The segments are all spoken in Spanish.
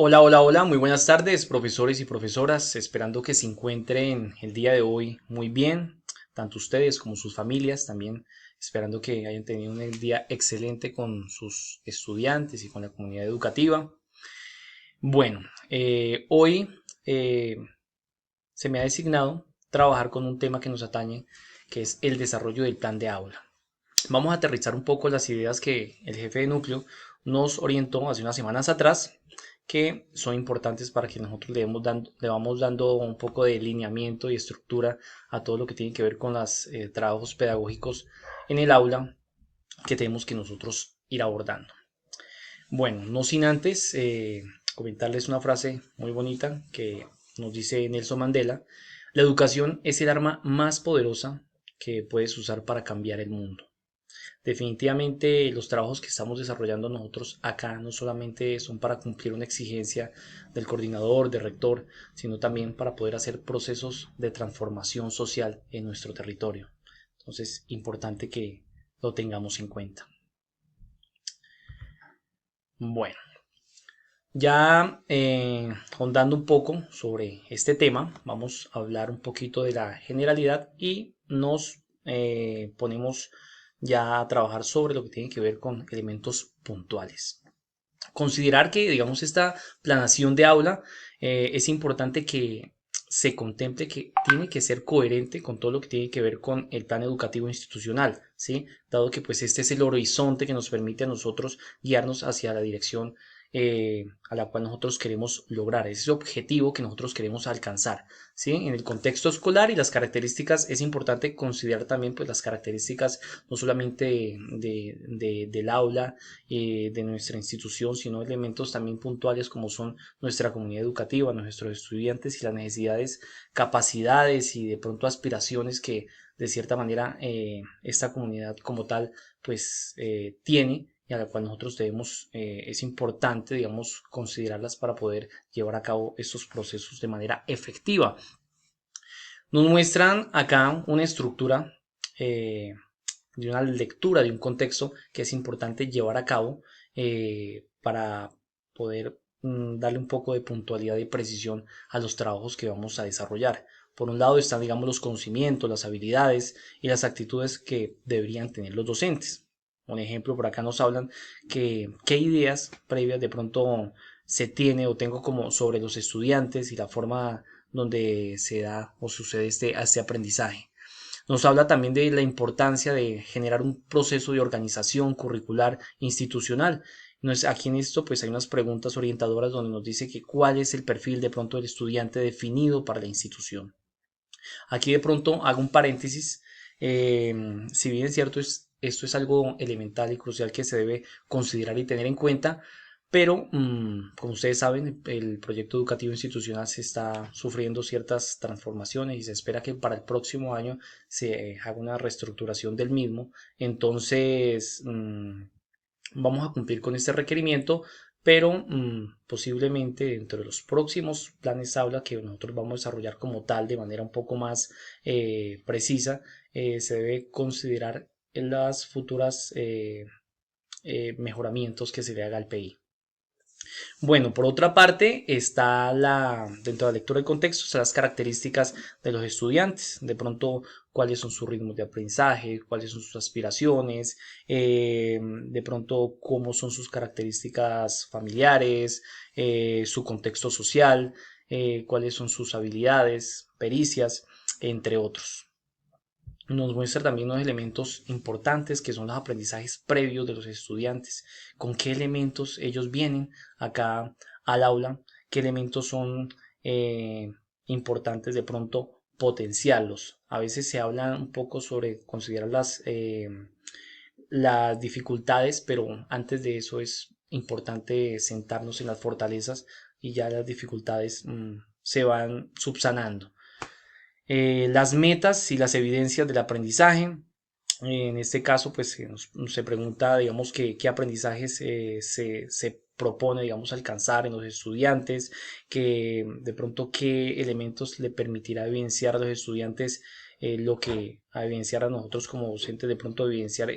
Hola, hola, hola, muy buenas tardes, profesores y profesoras, esperando que se encuentren el día de hoy muy bien, tanto ustedes como sus familias, también esperando que hayan tenido un día excelente con sus estudiantes y con la comunidad educativa. Bueno, hoy eh, se me ha designado trabajar con un tema que nos atañe, que es el desarrollo del plan de aula. Vamos a aterrizar un poco las ideas que el jefe de núcleo nos orientó hace unas semanas atrás, que son importantes para que nosotros le vamos dando un poco de lineamiento y estructura a todo lo que tiene que ver con los trabajos pedagógicos en el aula que tenemos que nosotros ir abordando. Bueno, no sin antes comentarles una frase muy bonita que nos dice Nelson Mandela: la educación es el arma más poderosa que puedes usar para cambiar el mundo. Definitivamente los trabajos que estamos desarrollando nosotros acá no solamente son para cumplir una exigencia del coordinador, del rector, sino también para poder hacer procesos de transformación social en nuestro territorio. Entonces, importante que lo tengamos en cuenta. Bueno, ya ahondando un poco sobre este tema, vamos a hablar un poquito de la generalidad y nos ponemos ya a trabajar sobre lo que tiene que ver con elementos puntuales. Considerar que, digamos, esta planación de aula es importante que se contemple que tiene que ser coherente con todo lo que tiene que ver con el plan educativo institucional, ¿sí? Dado que pues este es el horizonte que nos permite a nosotros guiarnos hacia la dirección a la cual nosotros queremos lograr, ese objetivo que nosotros queremos alcanzar, ¿sí? En el contexto escolar y las características, es importante considerar también pues las características no solamente del aula, de nuestra institución, sino elementos también puntuales como son nuestra comunidad educativa, nuestros estudiantes y las necesidades, capacidades y de pronto aspiraciones que de cierta manera esta comunidad como tal pues tiene, y a la cual nosotros debemos, es importante, digamos, considerarlas para poder llevar a cabo estos procesos de manera efectiva. Nos muestran acá una estructura eh, de una lectura de un contexto que es importante llevar a cabo para poder darle un poco de puntualidad y precisión a los trabajos que vamos a desarrollar. Por un lado están, digamos, los conocimientos, las habilidades y las actitudes que deberían tener los docentes. Un ejemplo, por acá nos hablan que qué ideas previas de pronto se tiene o tengo como sobre los estudiantes y la forma donde se da o sucede este aprendizaje. Nos habla también de la importancia de generar un proceso de organización curricular institucional. Aquí en esto pues hay unas preguntas orientadoras donde nos dice que cuál es el perfil de pronto del estudiante definido para la institución. Aquí de pronto hago un paréntesis. Si bien es cierto, esto es algo elemental y crucial que se debe considerar y tener en cuenta, pero como ustedes saben, el proyecto educativo institucional se está sufriendo ciertas transformaciones y se espera que para el próximo año se haga una reestructuración del mismo. Entonces, vamos a cumplir con este requerimiento, pero posiblemente dentro de los próximos planes aula que nosotros vamos a desarrollar como tal de manera un poco más precisa, se debe considerar en las futuras mejoramientos que se le haga al PI. Bueno, por otra parte, dentro de la lectura de contexto, están las características de los estudiantes. De pronto, cuáles son sus ritmos de aprendizaje, cuáles son sus aspiraciones, de pronto, cómo son sus características familiares, su contexto social, cuáles son sus habilidades, pericias, entre otros. Nos muestra también unos elementos importantes que son los aprendizajes previos de los estudiantes, con qué elementos ellos vienen acá al aula, qué elementos son eh, importantes de pronto potenciarlos. A veces se habla un poco sobre considerar las dificultades, pero antes de eso es importante sentarnos en las fortalezas y ya las dificultades se van subsanando. Las metas y las evidencias del aprendizaje. En este caso, pues se pregunta, digamos, qué aprendizajes se propone, digamos, alcanzar en los estudiantes, que de pronto qué elementos le permitirá evidenciar a los estudiantes lo que a evidenciar a nosotros como docentes, de pronto evidenciar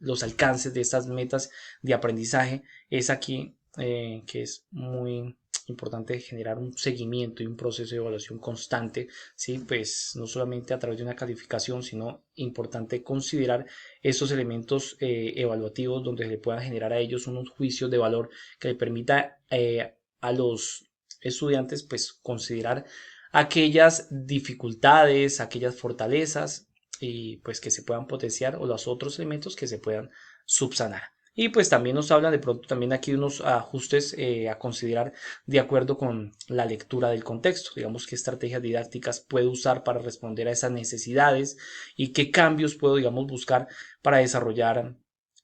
los alcances de estas metas de aprendizaje. Es aquí que es muy importante generar un seguimiento y un proceso de evaluación constante, ¿sí? Pues no solamente a través de una calificación, sino importante considerar esos elementos evaluativos donde se le puedan generar a ellos unos juicios de valor que le permita a los estudiantes pues considerar aquellas dificultades, aquellas fortalezas y pues que se puedan potenciar o los otros elementos que se puedan subsanar. Y pues también nos habla de pronto también aquí de unos ajustes a considerar de acuerdo con la lectura del contexto. Digamos qué estrategias didácticas puedo usar para responder a esas necesidades y qué cambios puedo, digamos, buscar para desarrollar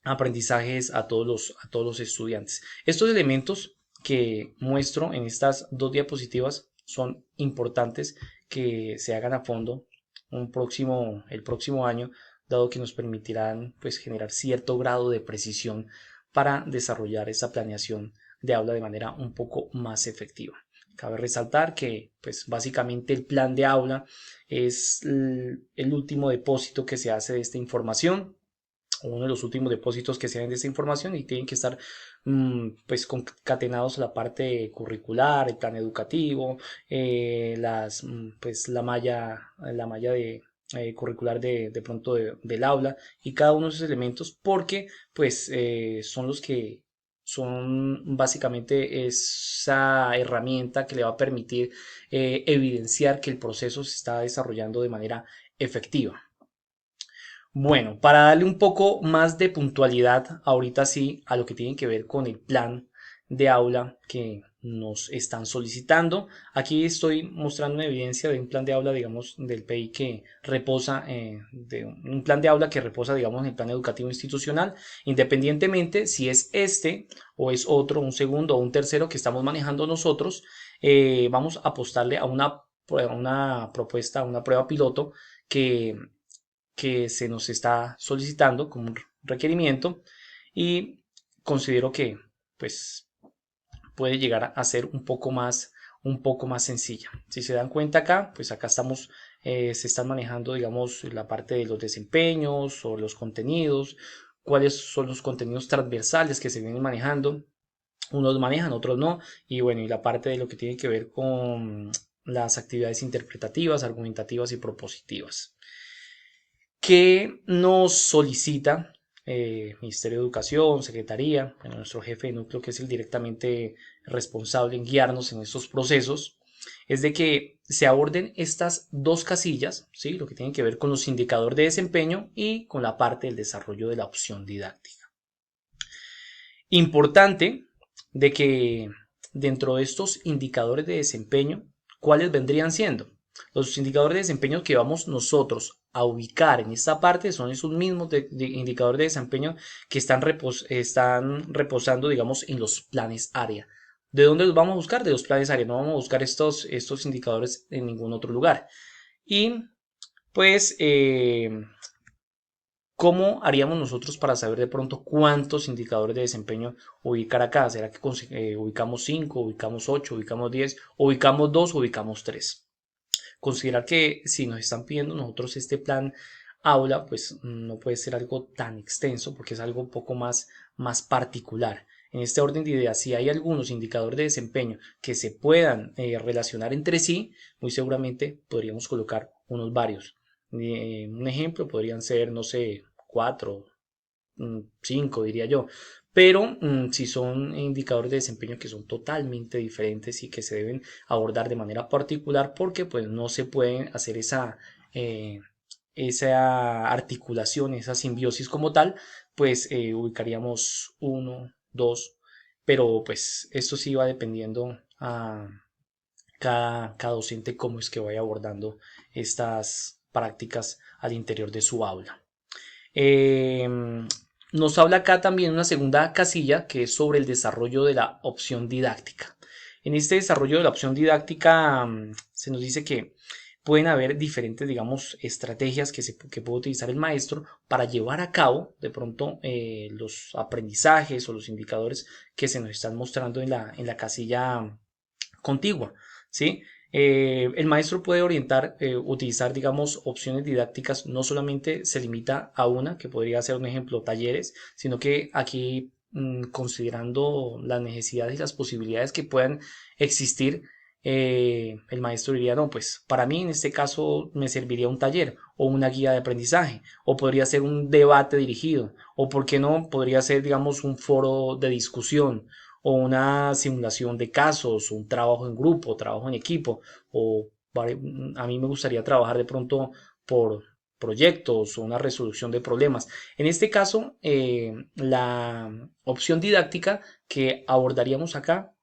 aprendizajes a todos los estudiantes. Estos elementos que muestro en estas dos diapositivas son importantes que se hagan a fondo el próximo año, dado que nos permitirán pues, generar cierto grado de precisión para desarrollar esa planeación de aula de manera un poco más efectiva. Cabe resaltar que pues, básicamente el plan de aula es el último depósito que se hace de esta información, uno de los últimos depósitos que se hacen de esta información y tienen que estar pues concatenados a la parte curricular, el plan educativo, pues la malla de curricular de pronto del aula y cada uno de esos elementos porque pues son los que son básicamente esa herramienta que le va a permitir evidenciar que el proceso se está desarrollando de manera efectiva. Bueno, para darle un poco más de puntualidad, ahorita sí, a lo que tiene que ver con el plan de aula que nos están solicitando. Aquí estoy mostrando una evidencia de un plan de aula, digamos, del PI que reposa, de un plan de aula que reposa, digamos, en el plan educativo institucional, independientemente si es este o es otro, un segundo o un tercero que estamos manejando nosotros, vamos a apostarle a una propuesta, a una prueba piloto que se nos está solicitando como un requerimiento y considero que pues puede llegar a ser un poco más sencilla. Si se dan cuenta acá, pues acá estamos, se están manejando, digamos, la parte de los desempeños o los contenidos, cuáles son los contenidos transversales que se vienen manejando. Unos manejan, otros no. Y bueno, y la parte de lo que tiene que ver con las actividades interpretativas, argumentativas y propositivas. ¿Qué nos solicita Ministerio de Educación, Secretaría, bueno, nuestro jefe de núcleo, que es el directamente responsable en guiarnos en estos procesos? Es de que se aborden estas dos casillas, ¿sí? Lo que tiene que ver con los indicadores de desempeño y con la parte del desarrollo de la opción didáctica. Importante de que dentro de estos indicadores de desempeño, ¿cuáles vendrían siendo? Los indicadores de desempeño que vamos nosotros a ubicar en esta parte son esos mismos indicadores de desempeño que están reposando, digamos, en los planes área. ¿De dónde los vamos a buscar? De los planes área. No vamos a buscar estos indicadores en ningún otro lugar. Y pues, ¿cómo haríamos nosotros para saber de pronto cuántos indicadores de desempeño ubicar acá? ¿Será que ubicamos 5, ubicamos 8, ubicamos 10, ubicamos 2, ubicamos 3? Considerar que si nos están pidiendo nosotros este plan aula, pues no puede ser algo tan extenso porque es algo un poco más particular. En este orden de ideas, si hay algunos indicadores de desempeño que se puedan relacionar entre sí, muy seguramente podríamos colocar unos varios. Un ejemplo podrían ser, no sé, 4, 5 diría yo. Pero si son indicadores de desempeño que son totalmente diferentes y que se deben abordar de manera particular porque pues no se puede hacer esa articulación, esa simbiosis como tal, pues ubicaríamos uno, dos, pero pues esto sí va dependiendo a cada docente cómo es que vaya abordando estas prácticas al interior de su aula. Nos habla acá también una segunda casilla que es sobre el desarrollo de la opción didáctica. En este desarrollo de la opción didáctica se nos dice que pueden haber diferentes, digamos, estrategias que puede utilizar el maestro para llevar a cabo de pronto los aprendizajes o los indicadores que se nos están mostrando en la casilla contigua, ¿sí? El maestro puede orientar, utilizar, digamos, opciones didácticas, no solamente se limita a una, que podría ser un ejemplo, talleres, sino que aquí considerando las necesidades y las posibilidades que puedan existir, el maestro diría, no, pues para mí en este caso me serviría un taller o una guía de aprendizaje, o podría ser un debate dirigido, o por qué no, podría ser, digamos, un foro de discusión, o una simulación de casos, un trabajo en grupo, trabajo en equipo, o a mí me gustaría trabajar de pronto por proyectos o una resolución de problemas. En este caso, la opción didáctica que abordaríamos acá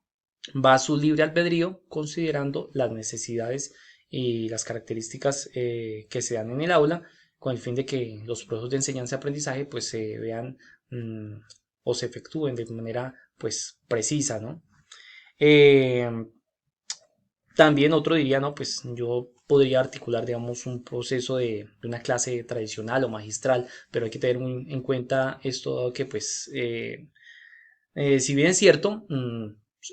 va a su libre albedrío, considerando las necesidades y las características que se dan en el aula, con el fin de que los procesos de enseñanza-aprendizaje pues se vean o se efectúen de manera pues precisa, ¿no? Eh, También otro diría, no, pues yo podría articular, digamos, un proceso de una clase tradicional o magistral, pero hay que tener en cuenta esto, dado que, pues, si bien es cierto,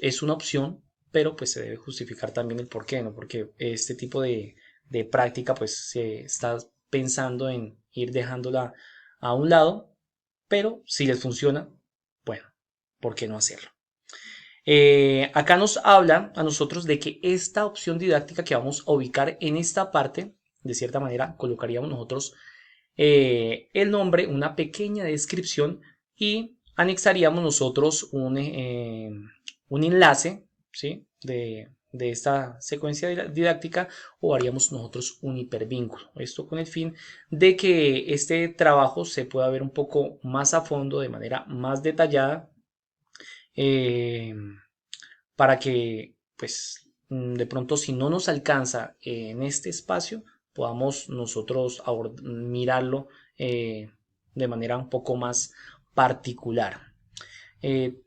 es una opción, pero pues se debe justificar también el por qué, ¿no? Porque este tipo de práctica, pues, se está pensando en ir dejándola a un lado, pero si les funciona, bueno, ¿por qué no hacerlo? Acá nos habla a nosotros de que esta opción didáctica que vamos a ubicar en esta parte, de cierta manera, colocaríamos nosotros el nombre, una pequeña descripción y anexaríamos nosotros un enlace, ¿sí? de esta secuencia didáctica, o haríamos nosotros un hipervínculo. Esto con el fin de que este trabajo se pueda ver un poco más a fondo, de manera más detallada, eh, para que, pues, de pronto si no nos alcanza en este espacio, podamos nosotros mirarlo de manera un poco más particular.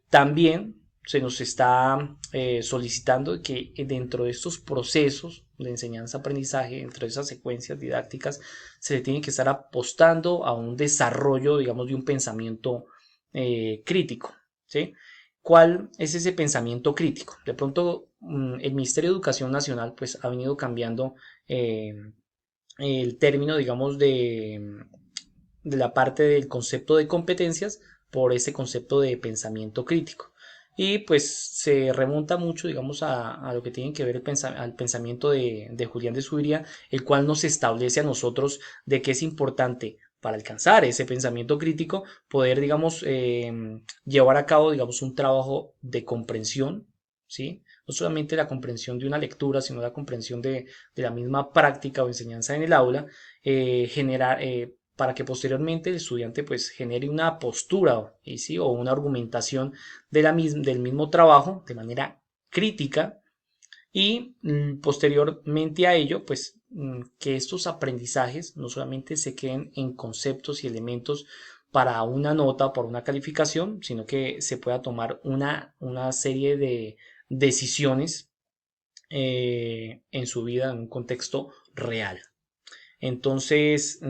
También se nos está solicitando que dentro de estos procesos de enseñanza-aprendizaje, dentro de esas secuencias didácticas, se le tiene que estar apostando a un desarrollo, digamos, de un pensamiento crítico, ¿sí? ¿Cuál es ese pensamiento crítico? De pronto, el Ministerio de Educación Nacional pues ha venido cambiando eh, el término, digamos, de la parte del concepto de competencias por ese concepto de pensamiento crítico. Y pues se remonta mucho, digamos, a lo que tiene que ver al pensamiento de Julián de Subiría, el cual nos establece a nosotros de que es importante para alcanzar ese pensamiento crítico, poder, digamos, llevar a cabo, digamos, un trabajo de comprensión, ¿sí? No solamente la comprensión de una lectura, sino la comprensión de la misma práctica o enseñanza en el aula, generar, para que posteriormente el estudiante pues genere una postura, ¿sí? o una argumentación del mismo trabajo de manera crítica, y posteriormente a ello pues que estos aprendizajes no solamente se queden en conceptos y elementos para una nota o para una calificación, sino que se pueda tomar una serie de decisiones en su vida en un contexto real. Entonces,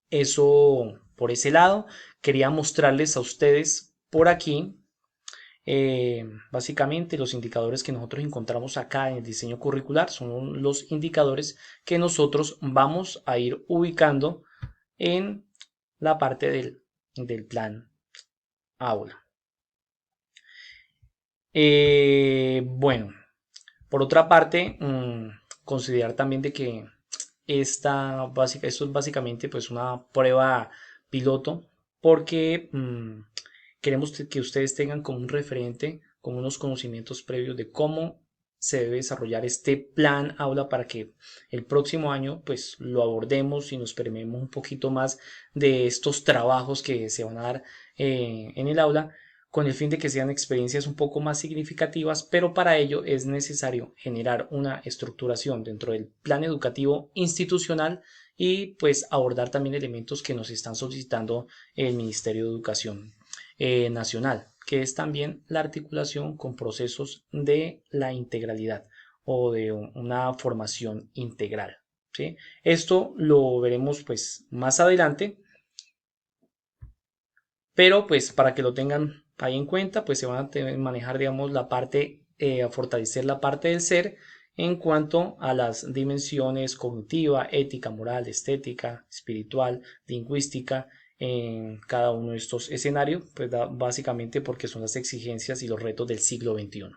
eso por ese lado. Quería mostrarles a ustedes por aquí, básicamente, los indicadores que nosotros encontramos acá en el diseño curricular. Son los indicadores que nosotros vamos a ir ubicando en la parte del plan aula. Bueno, por otra parte, considerar también de que esto es básicamente pues una prueba piloto, porque queremos que ustedes tengan como un referente, como unos conocimientos previos de cómo se debe desarrollar este plan aula, para que el próximo año pues lo abordemos y nos permeemos un poquito más de estos trabajos que se van a dar en el aula, con el fin de que sean experiencias un poco más significativas, pero para ello es necesario generar una estructuración dentro del plan educativo institucional y pues abordar también elementos que nos están solicitando el Ministerio de Educación Nacional, que es también la articulación con procesos de la integralidad o de una formación integral, ¿sí? Esto lo veremos pues más adelante, pero pues para que lo tengan ahí en cuenta, pues se van a manejar, digamos, la parte, a fortalecer la parte del ser en cuanto a las dimensiones cognitiva, ética, moral, estética, espiritual, lingüística, en cada uno de estos escenarios, pues básicamente porque son las exigencias y los retos del siglo XXI.